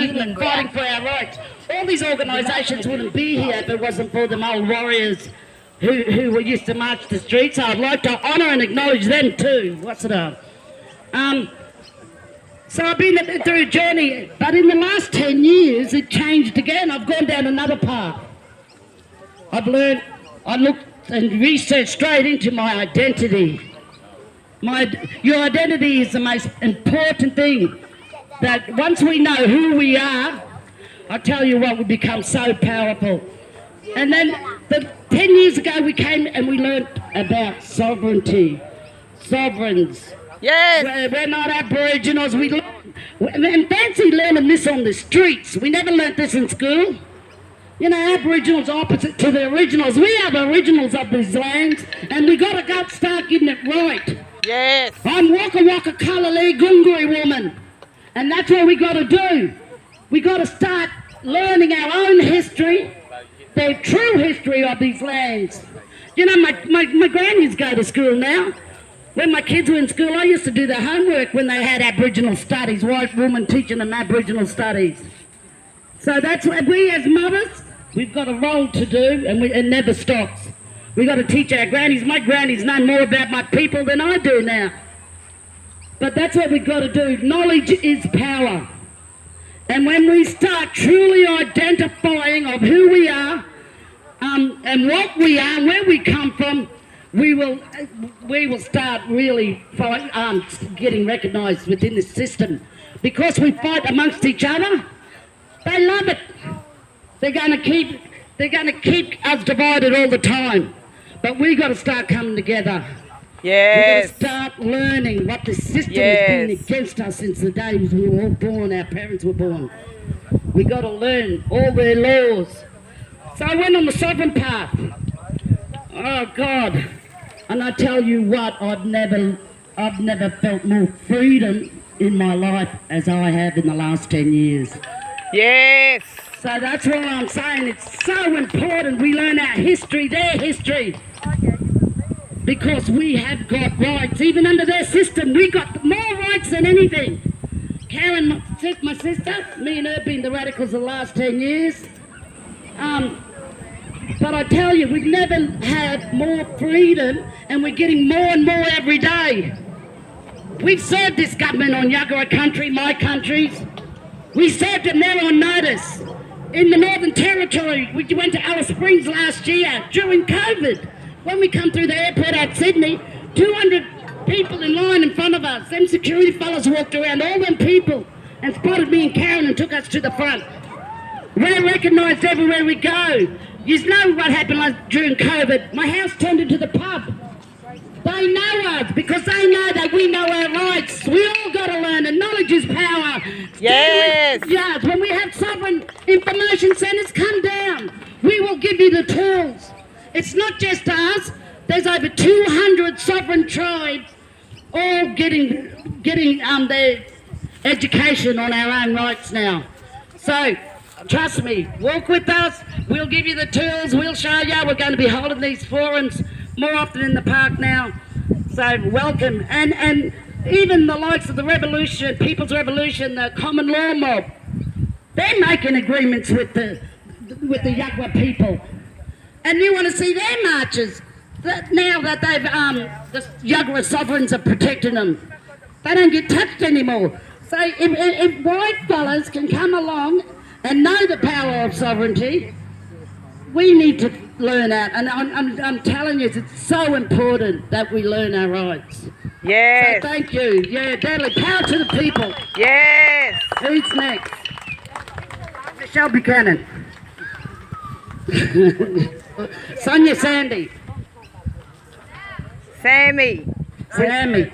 movement fighting for our rights. All these organisations wouldn't be here if it wasn't for them old warriors who were used to march the streets. I'd like to honour and acknowledge them too. What's it up? So I've been through a journey, but in the last 10 years it changed again. I've gone down another path. I've learned, I looked and researched straight into my identity. Your identity is the most important thing. That once we know who we are, I tell you what, we become so powerful. And then 10 years ago we came and we learnt about sovereignty, sovereigns. Yes. We're not Aboriginals. And fancy learning this on the streets. We never learnt this in school. You know, Aboriginals are opposite to the originals. We are the originals of these lands, and we got to start getting it right. Yes. I'm Waka Waka Kalalea Gunguri woman, and that's what we got to do. We got to start learning our own history, the true history of these lands. You know, my grannies go to school now. When my kids were in school, I used to do their homework when they had Aboriginal studies, white women teaching them Aboriginal studies. So that's what we as mothers, we've got a role to do, and it never stops. We've got to teach our grannies. My grannies know more about my people than I do now. But that's what we've got to do. Knowledge is power. And when we start truly identifying of who we are, and what we are, and where we come from, we will start really getting recognised within the system. Because we fight amongst each other, they love it. They're going to keep us divided all the time. But we got to start coming together. Yes. We've got to start learning what the system has been against us since the days we were all born, our parents were born. We got to learn all their laws. So I went on the sovereign path. Oh God. And I tell you what, I've never felt more freedom in my life as I have in the last 10 years. Yes. So that's what I'm saying. It's so important we learn our history, their history. Because we have got rights. Even under their system, we got more rights than anything. Karen, my sister, me and her have been the radicals the last 10 years. But I tell you, we've never had more freedom, and we're getting more and more every day. We've served this government on Yagara country, my countries. We served it now on notice. In the Northern Territory, we went to Alice Springs last year during COVID. When we come through the airport at Sydney, 200 people in line in front of us. Them security fellas walked around, all them people, and spotted me and Karen and took us to the front. We're recognised everywhere we go. You know what happened during COVID? My house turned into the pub. They know us because they know that we know our rights. We all got to learn, and knowledge is power. Yes. Yes. When we have sovereign information centres, come down. We will give you the tools. It's not just us. There's over 200 sovereign tribes all getting their education on our own rights now. So trust me, walk with us. We'll give you the tools. We'll show you. We're going to be holding these forums more often in the park now. So welcome. And even the likes of the revolution, People's Revolution, the common law mob, they're making agreements with the Yagwa people. And you want to see their marches, now that they've, the Yagara sovereigns are protecting them. They don't get touched anymore. So if white fellas can come along and know the power of sovereignty, we need to learn that. And I'm telling you, it's so important that we learn our rights. Yes. So thank you. Yeah, deadly power to the people. Yes. Who's next? Michelle Buchanan. Sonia Sandy. Sammy. Sammy.